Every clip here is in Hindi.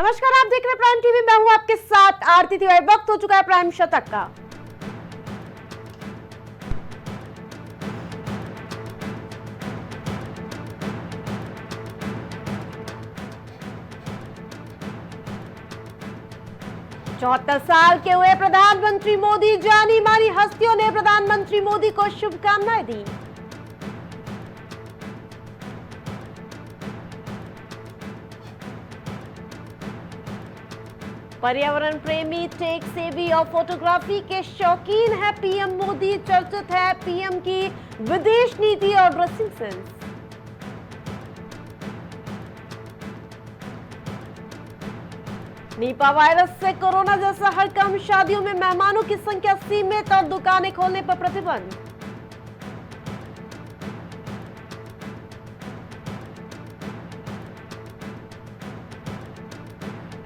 नमस्कार, आप देख रहे हैं प्राइम टीवी। मैं हूं आपके साथ आरती तिवारी। वक्त हो चुका है प्राइम शतक का। चौहत्तर साल के हुए प्रधानमंत्री मोदी, जानी मानी हस्तियों ने प्रधानमंत्री मोदी को शुभकामनाएं दी। पर्यावरण प्रेमी, टेक सेवी और फोटोग्राफी के शौकीन है पीएम मोदी। चर्चित है पीएम की विदेश नीति और ड्रेसिंग सेंस। निपा वायरस से कोरोना जैसा हड़कंप, शादियों में मेहमानों की संख्या सीमित और दुकानें खोलने पर प्रतिबंध।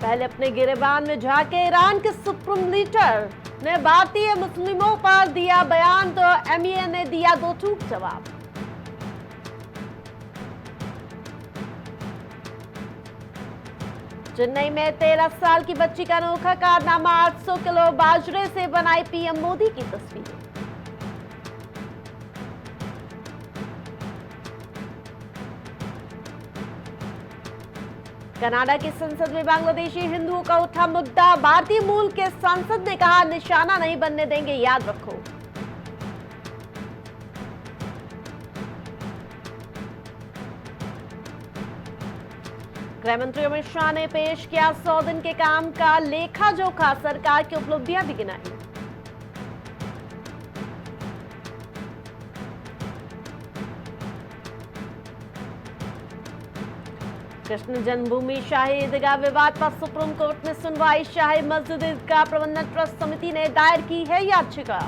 पहले अपने गिरेबान में झांके ईरान के सुप्रीम लीडर ने भारतीय मुस्लिमों पर दिया बयान, तो एमईए ने दिया दो टूक जवाब। चेन्नई में 13 साल की बच्ची का अनोखा कारनामा, 800 किलो बाजरे से बनाई पीएम मोदी की तस्वीर। कनाडा की संसद में बांग्लादेशी हिंदुओं का उठा मुद्दा, भारतीय मूल के सांसद ने कहा निशाना नहीं बनने देंगे, याद रखो। गृह मंत्री अमित शाह ने पेश किया 100 दिन के काम का लेखा जोखा, सरकार की उपलब्धियां भी गिनाई। कृष्ण जन्मभूमि शाही ईदगाह विवाद पर सुप्रीम कोर्ट में सुनवाई, शाही मस्जिद ईदगाह प्रबंधन ट्रस्ट समिति ने दायर की है याचिका।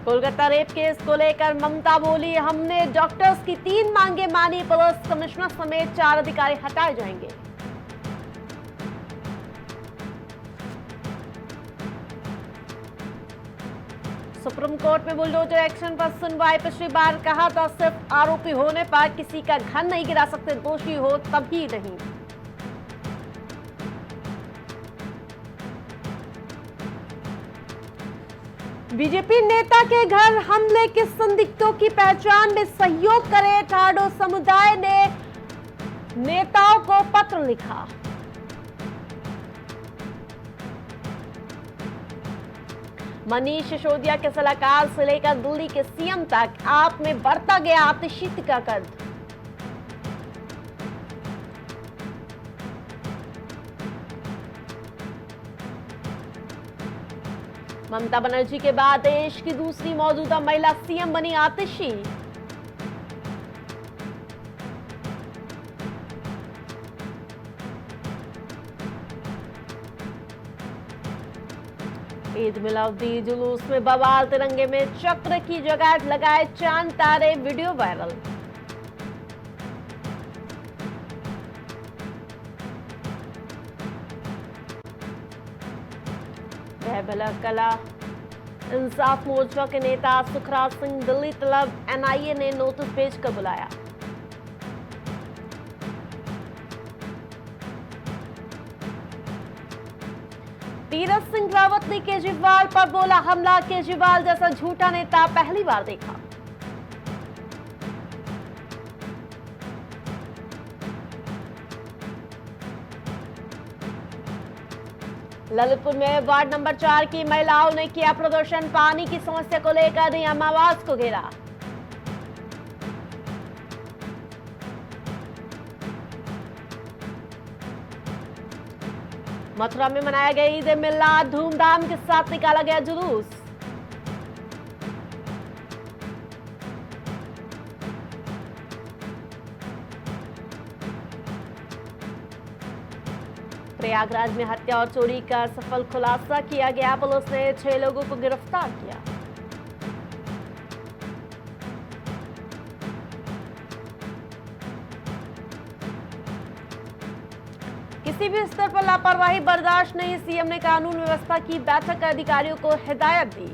कोलकाता रेप केस को लेकर ममता बोली, हमने डॉक्टर्स की 3 मांगे मानी, पुलिस कमिश्नर समेत 4 अधिकारी हटाए जाएंगे। सुप्रीम कोर्ट में बुलडोजर एक्शन पर सुनवाई, पिछली बार कहा था सिर्फ आरोपी होने पर किसी का घर नहीं गिरा सकते, दोषी हो तभी नहीं। बीजेपी नेता के घर हमले के संदिग्धों की पहचान में सहयोग करे, ठाडो समुदाय ने नेताओं को पत्र लिखा। मनीष सिसोदिया के सलाहकार से लेकर दिल्ली के सीएम तक आप में बढ़ता गया आतिशीत का कद। ममता बनर्जी के बाद देश की दूसरी मौजूदा महिला सीएम बनी आतिशी। ईद मिलावदी जुलूस में बवाल, तिरंगे में चक्र की जगह लगाए चांद तारे, वीडियो वायरल। भला कला इंसाफ मोर्चा के नेता सुखराज सिंह दिल्ली तलब, एनआईए ने नोटिस भेजकर बुलाया। तीरथ सिंह रावत ने केजरीवाल पर बोला हमला, केजरीवाल जैसा झूठा नेता पहली बार देखा। ललितपुर में वार्ड नंबर 4 की महिलाओं ने किया प्रदर्शन, पानी की समस्या को लेकर नियमावास को घेरा। मथुरा में मनाया गया ईद मिलाद, धूमधाम के साथ निकाला गया जुलूस। प्रयागराज में हत्या और चोरी का सफल खुलासा किया गया, पुलिस ने 6 लोगों को गिरफ्तार किया। किसी भी स्तर पर लापरवाही बर्दाश्त नहीं, सीएम ने कानून व्यवस्था की बैठक कर अधिकारियों को हिदायत दी।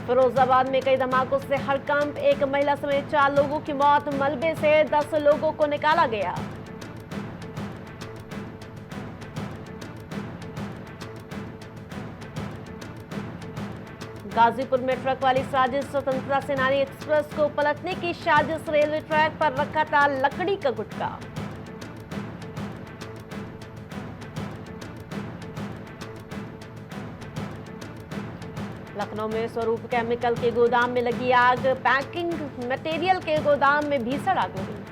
फिरोजाबाद में कई धमाकों से हड़कंप, एक महिला समेत 4 लोगों की मौत, मलबे से 10 लोगों को निकाला गया। गाजीपुर में ट्रक वाली साजिश, स्वतंत्रता सेनानी एक्सप्रेस को पलटने की साजिश, रेलवे ट्रैक पर रखा था लकड़ी का गुटका। लखनऊ में स्वरूप केमिकल के गोदाम में लगी आग, पैकिंग मटेरियल के गोदाम में भीषण आग लगी।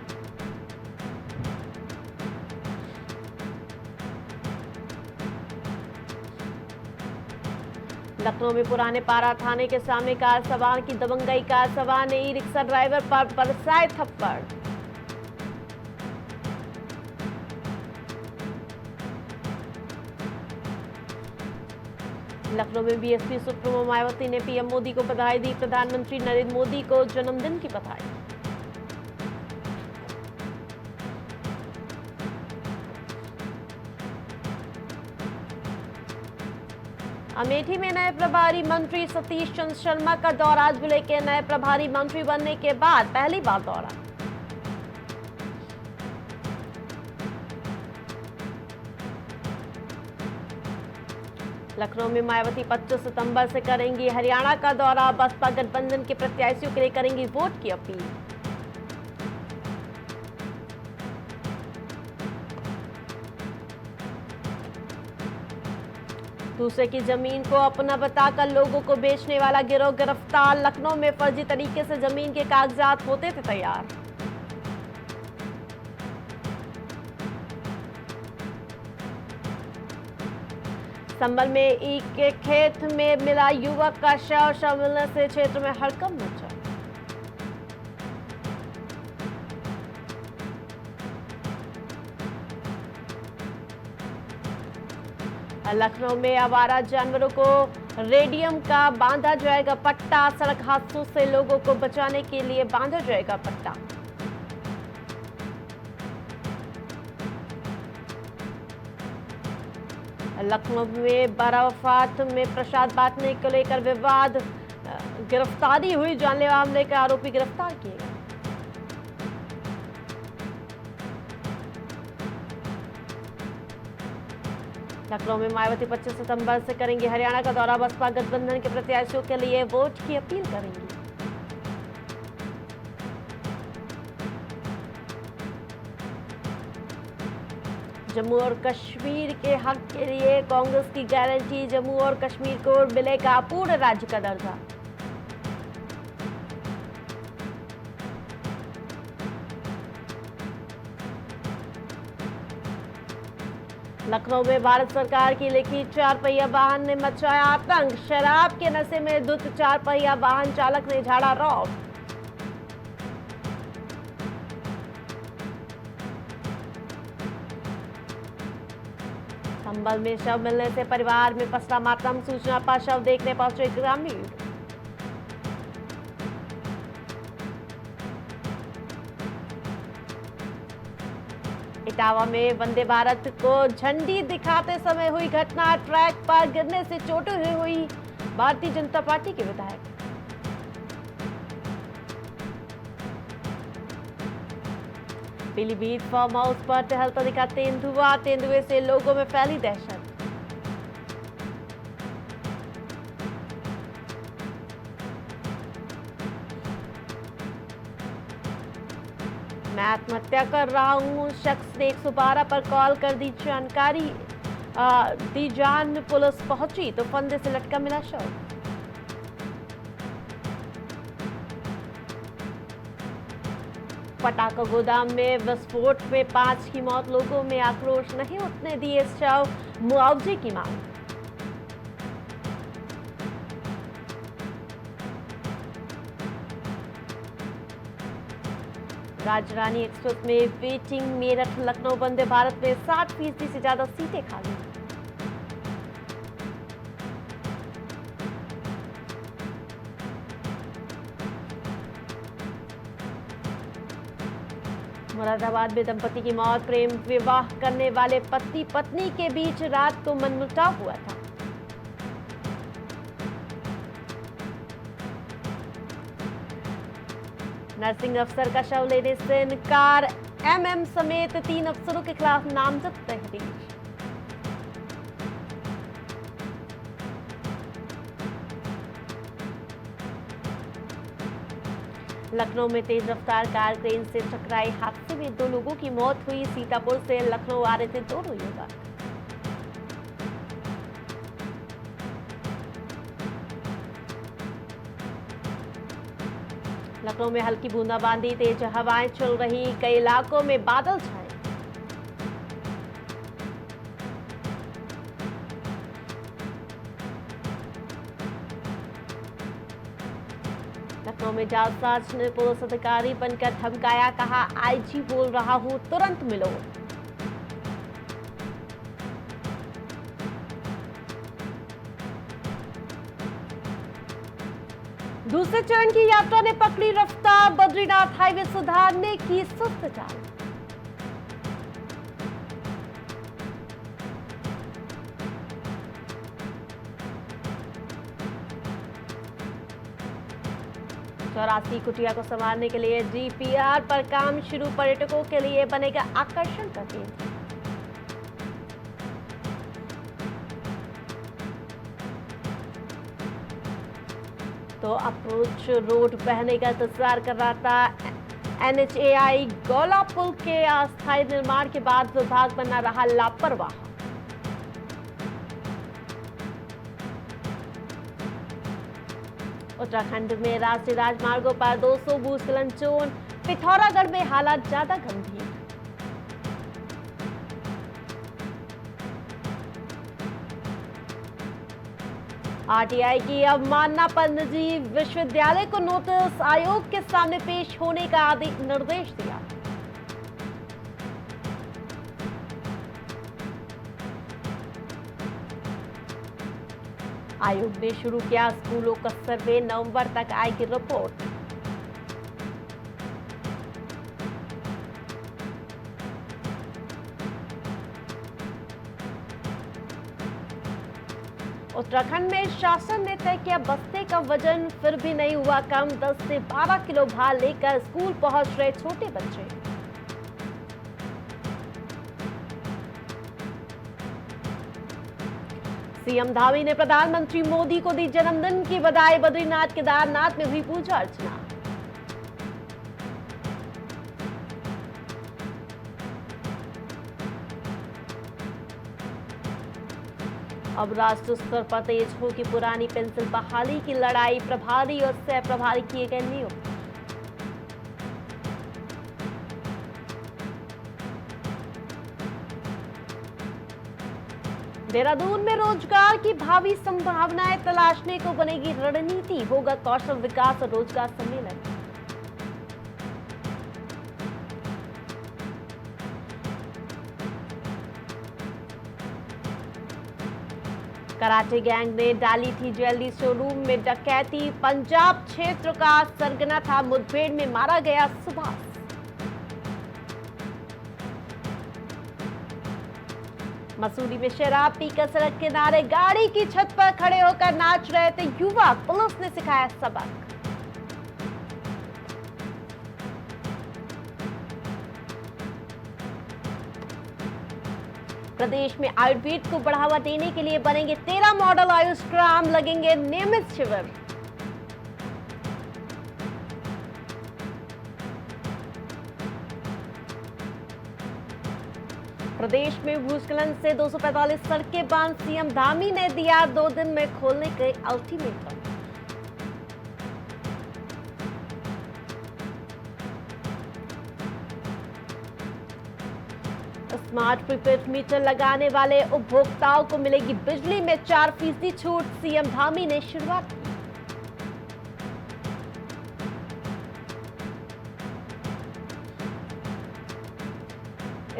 लखनऊ में पुराने पारा थाने के सामने कार सवार की दबंगई, कार सवार ने ई रिक्शा ड्राइवर पर बरसाए थप्पड़। लखनऊ में बीएसपी सुप्रीमो मायावती ने पीएम मोदी को बधाई दी, प्रधानमंत्री नरेंद्र मोदी को जन्मदिन की बधाई। अमेठी में नए प्रभारी मंत्री सतीश चंद्र शर्मा का दौरा, जिले के नए प्रभारी मंत्री बनने के बाद पहली बार दौरा। लखनऊ में मायावती 25 सितंबर से करेंगी हरियाणा का दौरा, बसपा गठबंधन के प्रत्याशियों के लिए करेंगी वोट की अपील। दूसरे की जमीन को अपना बताकर लोगों को बेचने वाला गिरोह गिरफ्तार, लखनऊ में फर्जी तरीके से जमीन के कागजात होते थे तैयार। संभल में ईख के खेत में मिला युवक का शव मिलने से क्षेत्र में हड़कंप मचा। लखनऊ में आवारा जानवरों को रेडियम का बांधा जाएगा पट्टा, सड़क हादसों से लोगों को बचाने के लिए बांधा जाएगा पट्टा। लखनऊ में बराफात में प्रसाद बांटने को लेकर विवाद, गिरफ्तारी हुई, जानलेवा हमले के आरोपी गिरफ्तार किए गए। लखनऊ में मायावती 25 सितंबर से करेंगी हरियाणा का दौरा, बसपा गठबंधन के प्रत्याशियों के लिए वोट की अपील करेंगी। जम्मू और कश्मीर के हक के लिए कांग्रेस की गारंटी, जम्मू और कश्मीर को मिलेगा पूर्ण राज्य का दर्जा। लखनऊ में भारत सरकार की लिखी 4 पहिया वाहन ने मचाया आतंक, शराब के नशे में धुत 4 पहिया वाहन चालक ने झाड़ा रौब। संभल में शव मिलने से परिवार में पसरा मातम, सूचना पर शव देखने पहुंचे ग्रामीण। इटावा में वंदे भारत को झंडी दिखाते समय हुई घटना, ट्रैक पर गिरने से चोटें हुई भारतीय जनता पार्टी के विधायक। पीलीभीत फार्म हाउस पर टहलता दिखा तेंदुआ, तेंदुए से लोगों में फैली दहशत। मैं आत्महत्या कर रहा हूं, शख्स ने 112 पर कॉल कर दी जानकारी, दी जान, पुलिस पहुंची तो फंदे से लटका मिला शव। पटाखा गोदाम में विस्फोट में 5 की मौत, लोगों में आक्रोश, नहीं उठने दिए शव, मुआवजे की मांग। राजरानी एक्सप्रेस में वेटिंग, मेरठ लखनऊ वंदे भारत में 60% से ज्यादा सीटें खाली। मुरादाबाद में दंपति की मौत, प्रेम विवाह करने वाले पति पत्नी के बीच रात को मनमुटाव हुआ था। नर्सिंग अफसर का शव लेने से इनकार, एमएम समेत 3 अफसरों के खिलाफ नामजद तहरीर। लखनऊ में तेज रफ्तार कार क्रेन से टकराई, हादसे में 2 लोगों की मौत हुई। सीतापुर से लखनऊ आ रहे थे दोनों युवक। लखनऊ में हल्की बूंदाबांदी, तेज हवाएं चल रही, कई इलाकों में बादल छाए। लखनऊ में जांच ने पुलिस अधिकारी बनकर धमकाया, कहा आईजी बोल रहा हूं तुरंत मिलो। दूसरे चरण की यात्रा ने पकड़ी रफ्तार, बद्रीनाथ हाईवे सुधारने की सुस्त चाल। चौरासी कुटिया को संवारने के लिए डीपीआर पर काम शुरू, पर्यटकों के लिए बनेगा आकर्षण का केंद्र। तो अप्रोच रोड बहने का इंतजार कर रहा था। एनएचएआई गौला पुल के अस्थायी निर्माण के बाद विभाग बना रहा लापरवाह। उत्तराखंड में राष्ट्रीय राजमार्गों पर 200 भूस्खलन जोन, पिथौरागढ़ में हालात ज्यादा गंभीर। आरटीआई की अवमानना पर निजी विश्वविद्यालय को नोटिस, आयोग के सामने पेश होने का निर्देश दिया। आयोग ने शुरू किया स्कूलों का सर्वे, नवंबर तक आएगी रिपोर्ट। उत्तराखंड में शासन ने तय किया बस्ते का वजन, फिर भी नहीं हुआ कम। 10 से 12 किलो भार लेकर स्कूल पहुंच रहे छोटे बच्चे। सीएम धामी ने प्रधानमंत्री मोदी को दी जन्मदिन की बधाई, बद्रीनाथ केदारनाथ में हुई पूजा अर्चना। अब राष्ट्र स्तर पर तेज होगी पुरानी पेंसिल बहाली की लड़ाई, प्रभारी और सह प्रभारी किए गए नियुक्त। देहरादून में रोजगार की भावी संभावनाएं तलाशने को बनेगी रणनीति, होगा कौशल विकास और रोजगार सम्मेलन। कराटे गैंग ने डाली थी ज्वेलरी शोरूम में डकैती, पंजाब क्षेत्र का सरगना था, मुठभेड़ में मारा गया सुभाष। मसूरी में शराब पीकर सड़क किनारे गाड़ी की छत पर खड़े होकर नाच रहे थे युवक, पुलिस ने सिखाया सबक। प्रदेश में आयुर्वेद को बढ़ावा देने के लिए बनेंगे 13 मॉडल आयुष ग्राम, लगेंगे नियमित शिविर। प्रदेश में भूस्खलन से 245 सड़कें बंद, सीएम धामी ने दिया 2 दिन में खोलने के अल्टीमेटम। स्मार्ट प्रीपेड मीटर लगाने वाले उपभोक्ताओं को मिलेगी बिजली में 4% छूट, सीएम धामी ने शुरुआत की।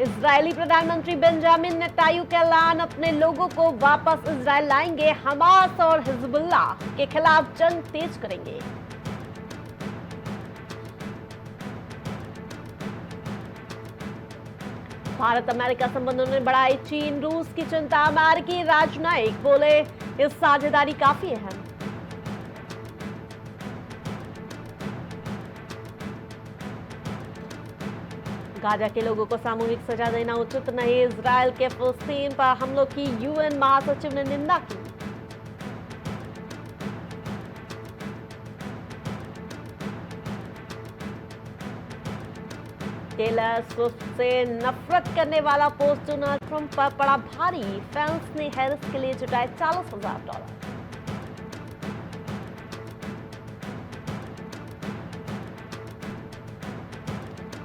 इजरायली प्रधानमंत्री बेंजामिन नेतन्याहू का ऐलान, अपने लोगों को वापस इजरायल लाएंगे, हमास और हिजबुल्लाह के खिलाफ जंग तेज करेंगे। भारत अमेरिका संबंधों में बढ़ाई चीन रूस की चिंता, अमेरिकी राजनयिक बोले इस साझेदारी काफी अहम। गाजा के लोगों को सामूहिक सजा देना उचित नहीं, इजरायल के फिलिस्तीन पर हमलों की यूएन महासचिव ने निंदा की। टेलर स्विफ्ट से नफरत करने वाला पोस्ट डोनाल्ड ट्रंप पर पड़ा भारी, फैंस ने हैरिस के लिए जुटाए $40,000।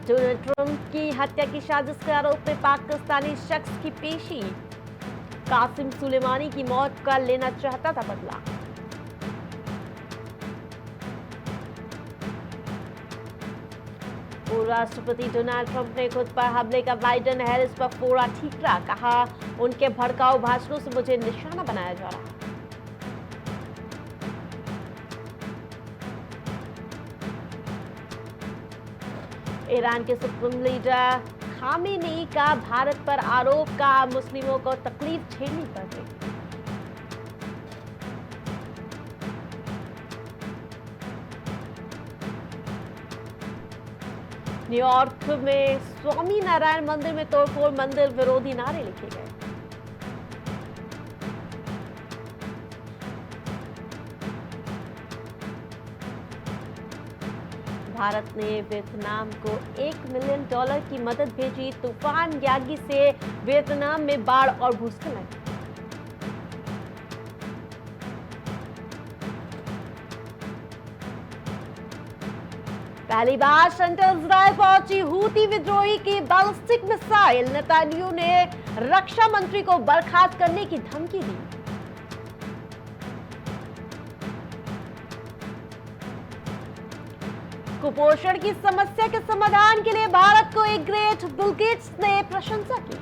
डोनाल्ड ट्रंप की हत्या की साजिश के आरोप में पाकिस्तानी शख्स की पेशी, कासिम सुलेमानी की मौत का लेना चाहता था बदला। पूर्व राष्ट्रपति डोनाल्ड ट्रंप ने खुद पर हमले का बाइडेन हैरिस पर फोड़ा ठीकरा, कहा उनके भड़काऊ भाषणों से मुझे निशाना बनाया जा रहा है। ईरान के सुप्रीम लीडर खामेनी का भारत पर आरोप, का मुस्लिमों को तकलीफ झेलनी पड़ रही। न्यूयॉर्क में स्वामी नारायण मंदिर में तोड़फोड़, मंदिर विरोधी नारे लिखे गए। भारत ने वियतनाम को $1 मिलियन की मदद भेजी, तूफान यागी से वियतनाम में बाढ़ और भूस्खलन। पहली बार सेंट्रल इजरायल पहुंची हूती विद्रोही की बैलिस्टिक मिसाइल, नेतन्याहू ने रक्षा मंत्री को बर्खास्त करने की धमकी दी। कुपोषण की समस्या के समाधान के लिए भारत को एक ग्रेट, बिल गेट्स ने प्रशंसा की।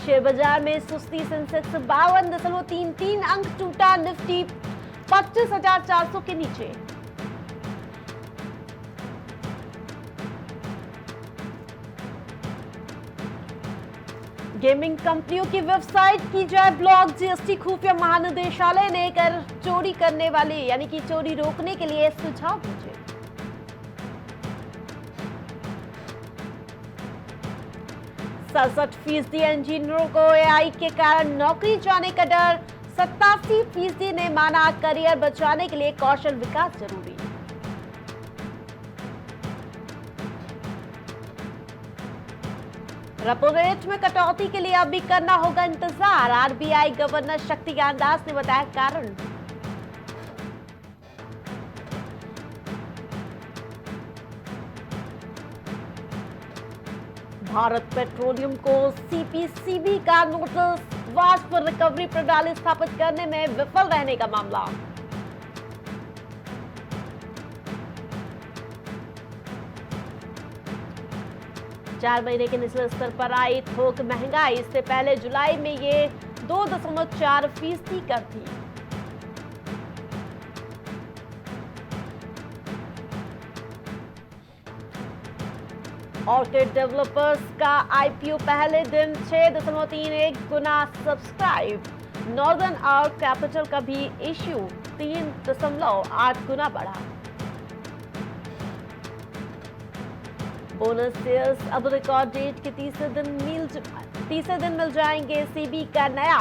शेयर बाजार में सुस्ती, सेंसेक्स 52.33 अंक टूटा, निफ्टी 25,400 के नीचे। गेमिंग कंपनियों की वेबसाइट की जाए ब्लॉक, जीएसटी खुफिया महानिदेशालय ने कर चोरी करने वाले यानी कि चोरी रोकने के लिए सुझाव भेजे। 67% इंजीनियरों को एआई के कारण नौकरी जाने का डर, 87% ने माना करियर बचाने के लिए कौशल विकास जरूरी। रेपो रेट में कटौती के लिए अब भी करना होगा इंतजार, आरबीआई गवर्नर शक्तिकांत दास ने बताया कारण। भारत पेट्रोलियम को सीपीसीबी का नोटिस, वाष्प रिकवरी प्रणाली स्थापित करने में विफल रहने का मामला। चार महीने के निचले स्तर पर आई थोक महंगाई, इससे पहले जुलाई में ये 2.4% कर थी। ऑर्किड डेवलपर्स का आईपीओ पहले दिन 6.31 गुना सब्सक्राइब, नॉर्दर्न आर्क कैपिटल का भी इश्यू 3.8 गुना बढ़ा। बोनस शेयर्स अब रिकॉर्ड डेट के तीसरे दिन मिल जाएंगे। सेबी का नया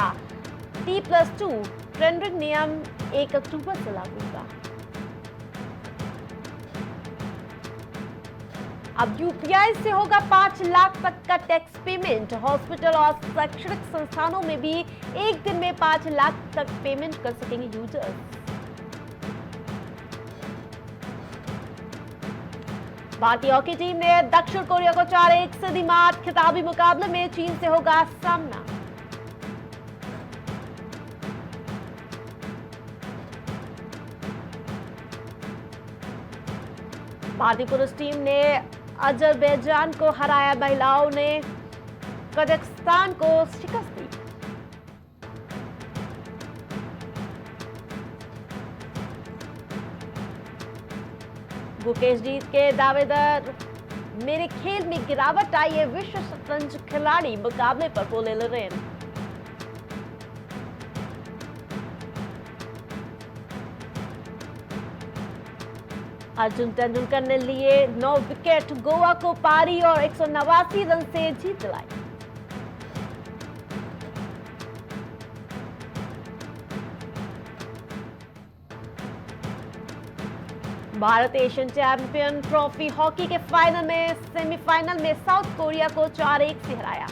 T+2 ट्रेंडिंग नियम 1 अक्टूबर से लागू होगा। अब यूपीआई से होगा 5 लाख तक का टैक्स पेमेंट, हॉस्पिटल और शैक्षणिक संस्थानों में भी एक दिन में 5 लाख तक पेमेंट कर सकेंगे यूजर्स। भारतीय हॉकी टीम ने दक्षिण कोरिया को 4-1 से दी मात, खिताबी मुकाबले में चीन से होगा सामना। भारतीय पुरुष टीम ने अजरबैजान को हराया, महिलाओं ने कजाकिस्तान को शिकस्त दी। गुकेश जीत के दावेदार, मेरे खेल में गिरावट आई है, विश्व शतरंज खिलाड़ी मुकाबले पर बोले लोरेन। अर्जुन तेंदुलकर ने लिए 9 विकेट, गोवा को पारी और 189 रन से जीत दिलाई। Bharat Asian champion trophy hockey के फाइनल में सेमीफाइनल में साउथ कोरिया को 4-1 से हराया।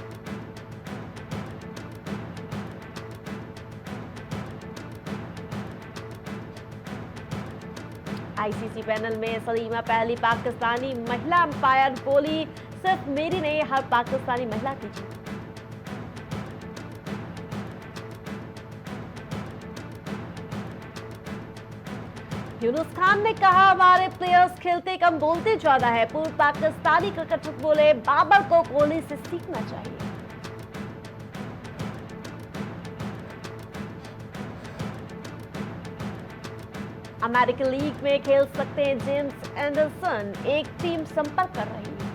आईसीसी पैनल में सलीमा पहली पाकिस्तानी महिला अंपायर बोली, सिर्फ मेरी नहीं हर पाकिस्तानी महिला की जीत। यूनुस खान ने कहा, हमारे प्लेयर्स खेलते कम बोलते ज्यादा है। पूर्व पाकिस्तानी क्रिकेटर बोले, बाबर को कोहली से सीखना चाहिए। अमेरिकन लीग में खेल सकते हैं जेम्स एंडरसन, एक टीम संपर्क कर रही है।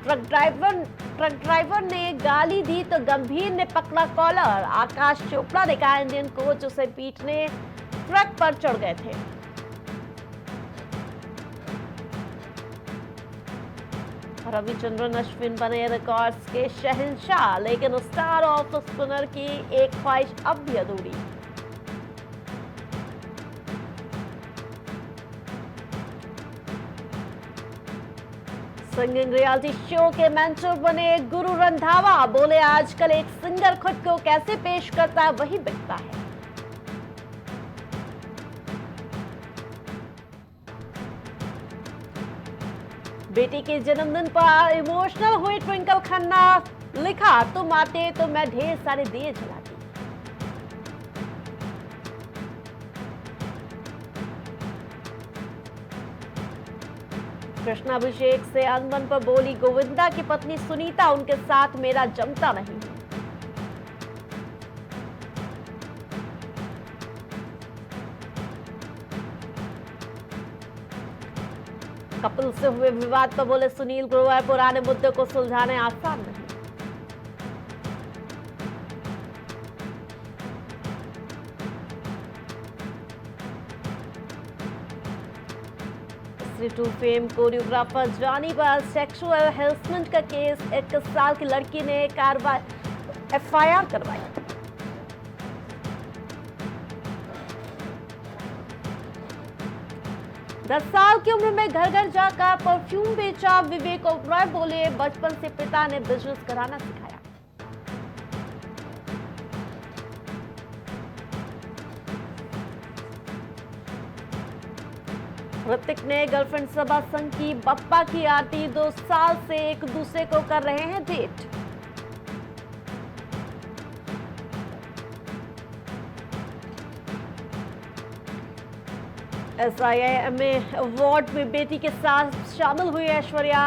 ट्रक ड्राइवर ने गाली दी तो गंभीर ने पकड़ा कॉलर। आकाश चोपड़ा ने कहा, इंडियन कोच उसे पीटने ट्रक पर चढ़ गए थे। रविचंद्रन अश्विन बने रिकॉर्ड्स के शहंशाह, लेकिन स्टार ऑफ स्पिनर की एक ख्वाहिश अब भी अधूरी। सिंगिंग रियलिटी शो के मेंटर बने गुरु रंधावा, बोले आजकल एक सिंगर खुद को कैसे पेश करता है वही बिकता है। बेटी के जन्मदिन पर इमोशनल हुई ट्विंकल खन्ना, लिखा, तुम आते तो मैं ढेर सारे दिए जलाती। कृष्णाभिषेक से अनबन पर बोली गोविंदा की पत्नी सुनीता, उनके साथ मेरा जमता नहीं है। कपिल से हुए विवाद पर बोले सुनील ग्रोवर, पुराने मुद्दे को सुलझाने आसान नहीं। टू फेम कोरियोग्राफर जानी पर सेक्सुअल हैरेसमेंट का केस, 21 साल की लड़की ने एफआईआर करवाई। दस साल की उम्र में घर घर जाकर परफ्यूम बेचा। विवेक ओबरॉय बोले, बचपन से पिता ने बिजनेस कराना सिखाया। ऋतिक ने गर्लफ्रेंड सभा संघ की बप्पा की आरती, 2 साल से एक दूसरे को कर रहे हैं डेट। SIMA अवार्ड में बेटी के साथ शामिल हुई ऐश्वर्या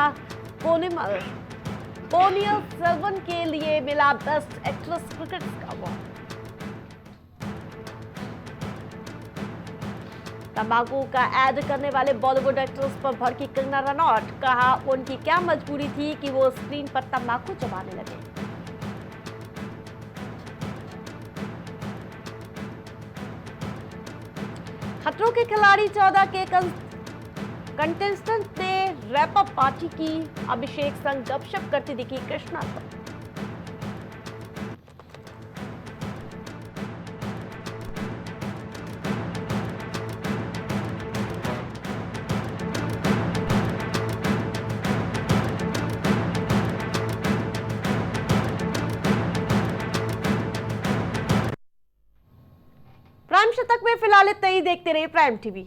पोनियल सेल्वन के लिए मिला बेस्ट एक्ट्रेस क्रिकेट का अवार्ड। तंबाकू का ऐड करने वाले बॉलीवुड एक्ट्रेस पर भड़की कंगना रनौत, कहा उनकी क्या मजबूरी थी कि वो स्क्रीन पर तंबाकू चबाने लगे। खतरों के खिलाड़ी 14 के कंटेस्टेंट ने रैप अप पार्टी की। अभिषेक संग गपशप करती दिखी कृष्णा पर। प्राइम शतक में फिलहाल इतना ही। देखते रहिए प्राइम टीवी।